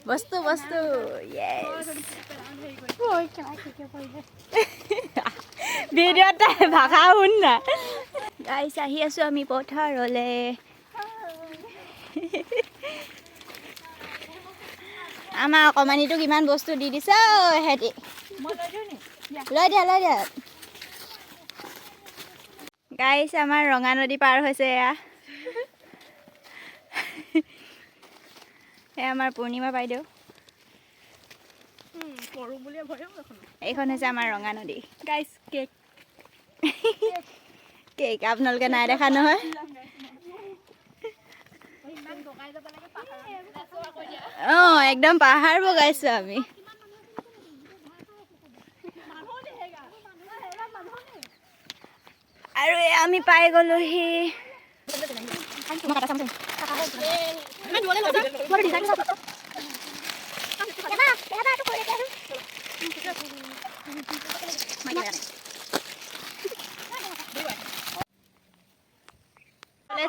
বস্তু য়েছ ভিডিঅ'ত ভাষা শুন না গাইছ আহি আছোঁ আমি পথাৰলৈ আমাৰ অকণমানিটোক ইমান বস্তু দি দিছে সিহঁতি লৈ দিয়া গাইছ আমাৰ ৰঙা নদী পাৰ হৈছে এয়া এয়া আমাৰ পূৰ্ণিমা বাইদেউ এইখন হৈছে আমাৰ ৰঙা নদী গাইছ কেক কেক আপোনালোকে নাই দেখা নহয় অঁ একদম পাহাৰ বগাইছোঁ আমি আৰু আমি পাই গ'লোহি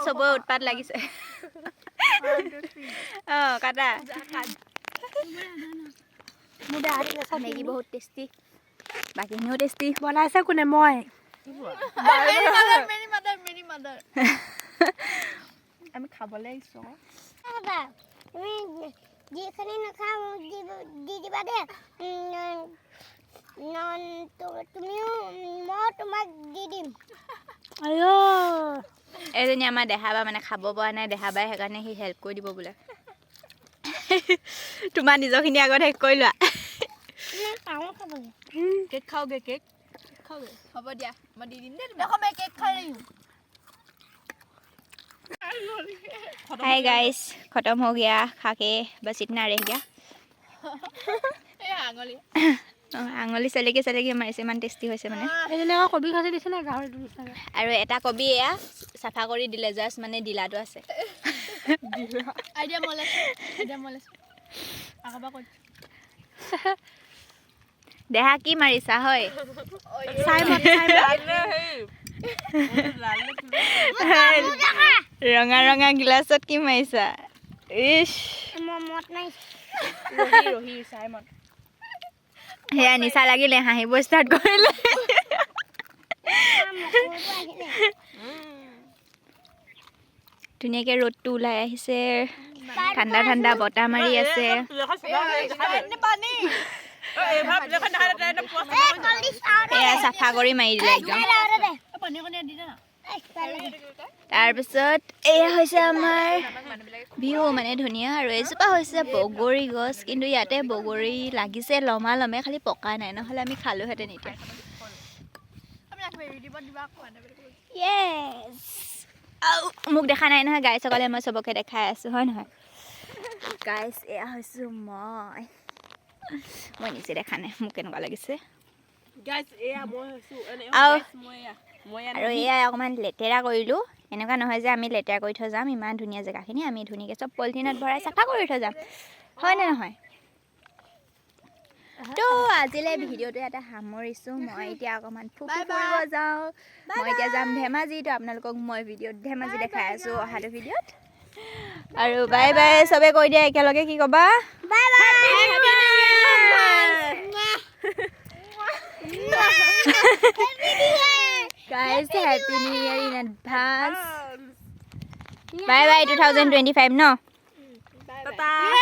চবৰে উৎপাত লাগিছে অঁ কাটা মেগী বহুত টেষ্টি বাকীখিনিও টেষ্টি বনাইছে কোনে মই আমি খাবলৈ আহিছোঁ তুমি যিখিনি নাখাওঁ দি দিবা দেই তুমিও মই তোমাক দি দিম এজনী আমাৰ দেহাবা মানে খাব পৰা নাই দেহাবাই সেইকাৰণে সি হেল্প কৰি দিব বোলে তোমাৰ নিজৰখিনি আগত শেষ কৰি লোৱা কেক খাওঁগে কেক খাওঁগে হ'ব দিয়া মই দি দিম দেই মই কেক খাই আহিম हाय गाइस खत्म हो गया खा के बस इतना रह गया आंगली चलेगी हमारे से मान टेस्टी হৈছে মানে কবি খাইছে দিছে না গাহৰি আৰু এটা কবি এয়া সাফা কৰি দিলে জাস্ট মানে দিলাটো আছে আইডিয়া মলেছ আগবা কই দেহা কি মাৰিছা হয় ৰঙা ৰঙা গ্লাছত কি মাৰিছা ইশ ৰহি চাইমন হেয়া নিচা লাগিলে হাঁহিব ষ্টাৰ্ট কৰিলে ধুনীয়াকৈ ৰ'দটো ওলাই আহিছে ঠাণ্ডা ঠাণ্ডা বতাহ মাৰি আছে এয়া চাফা কৰি মাৰি দিলে একদম তাৰপিছত এয়া হৈছে আমাৰ বিহু মানে ধুনীয়া আৰু এজোপা হৈছে বগৰী গছ কিন্তু ইয়াতে বগৰী লাগিছে লমা লমে খালি পকা নাই নহ'লে আমি খালোহেঁতেন এতিয়া মোক দেখা নাই নহয় গাইসকলে মই চবকে দেখাই আছোঁ হয় নহয় গাইছ এয়া হৈছোঁ মই নিজে দেখা নাই মোক কেনেকুৱা লাগিছে আৰু এয়া অকণমান লেতেৰা কৰিলোঁ এনেকুৱা নহয় যে আমি লেতেৰা কৰি থৈ যাম ইমান ধুনীয়া জেগাখিনি আমি ধুনীয়াকৈ চব পলিথিনত ভৰাই চাফা কৰি থৈ যাম হয় নে নহয় তো আজিলৈ ভিডিঅ'টো এটা সামৰিছোঁ মই এতিয়া অকণমান ফুৰিব যাওঁ মই এতিয়া যাম ধেমাজি তো আপোনালোকক মই ভিডিঅ'ত ধেমাজি দেখাই আছোঁ অহাটো ভিডিঅ'ত আৰু বাই বাই চবে কৈ দিয়া একেলগে কি ক'বা bye bye Guys, Happy New Year in advance. Bye bye 2025 no? Bye bye.